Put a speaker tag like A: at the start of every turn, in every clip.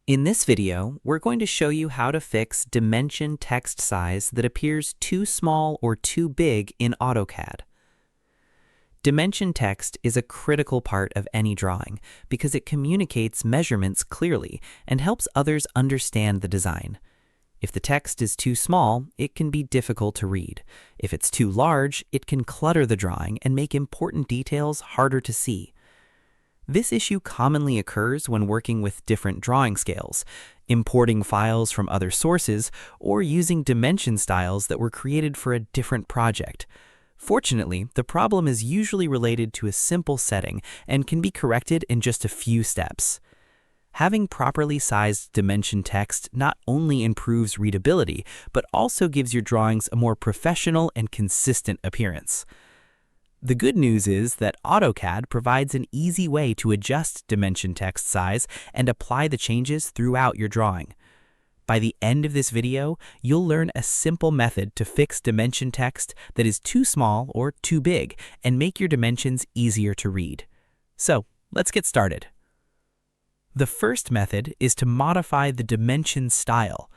A: In this video, we're going to show you how to fix dimension text size that appears too small or too big in AutoCAD. Dimension text is a critical part of any drawing because it communicates measurements clearly and helps others understand the design. If the text is too small, it can be difficult to read. If it's too large, it can clutter the drawing and make important details harder to see. This issue commonly occurs when working with different drawing scales, importing files from other sources, or using dimension styles that were created for a different project. Fortunately, the problem is usually related to a simple setting and can be corrected in just a few steps. Having properly sized dimension text not only improves readability, but also gives your drawings a more professional and consistent appearance. The good news is that AutoCAD provides an easy way to adjust dimension text size and apply the changes throughout your drawing. By the end of this video, you'll learn a simple method to fix dimension text that is too small or too big and make your dimensions easier to read. So, let's get started. The first method is to modify the dimension style.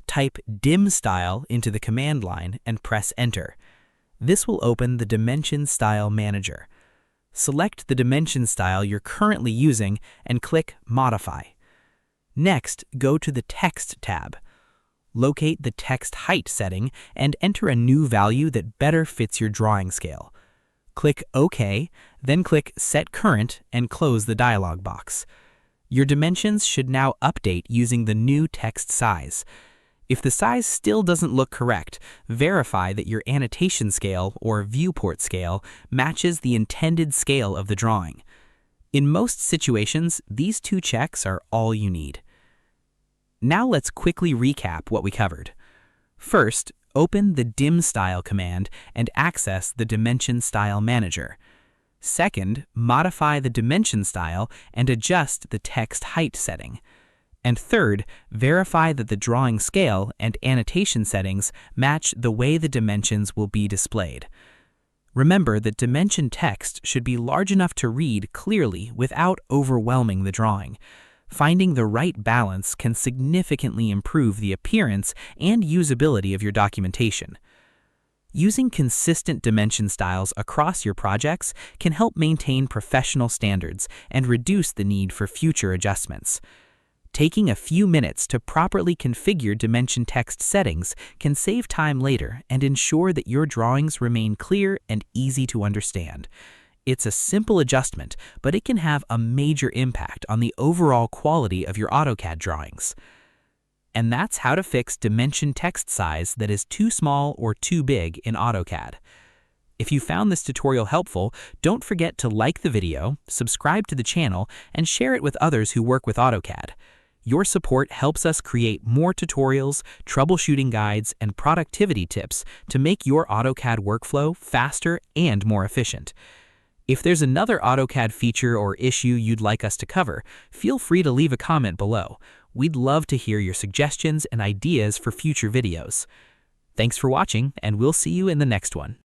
A: Type dimstyle into the command line and press Enter. This will open the Dimension Style Manager. Select the dimension style you're currently using and click Modify. Next, go to the Text tab. Locate the text height setting and enter a new value that better fits your drawing scale. Click OK, then click Set Current and close the dialog box. Your dimensions should now update using the new text size. If the size still doesn't look correct, verify that your annotation scale or viewport scale matches the intended scale of the drawing. In most situations, these two checks are all you need. Now let's quickly recap what we covered. First, open the dimstyle command and access the Dimension Style Manager. Second, modify the dimension style and adjust the text height setting. And third, verify that the drawing scale and annotation settings match the way the dimensions will be displayed. Remember that dimension text should be large enough to read clearly without overwhelming the drawing. Finding the right balance can significantly improve the appearance and usability of your documentation. Using consistent dimension styles across your projects can help maintain professional standards and reduce the need for future adjustments. Taking a few minutes to properly configure dimension text settings can save time later and ensure that your drawings remain clear and easy to understand. It's a simple adjustment, but it can have a major impact on the overall quality of your AutoCAD drawings. And that's how to fix dimension text size that is too small or too big in AutoCAD. If you found this tutorial helpful, don't forget to like the video, subscribe to the channel, and share it with others who work with AutoCAD. Your support helps us create more tutorials, troubleshooting guides, and productivity tips to make your AutoCAD workflow faster and more efficient. If there's another AutoCAD feature or issue you'd like us to cover, feel free to leave a comment below. We'd love to hear your suggestions and ideas for future videos. Thanks for watching, and we'll see you in the next one.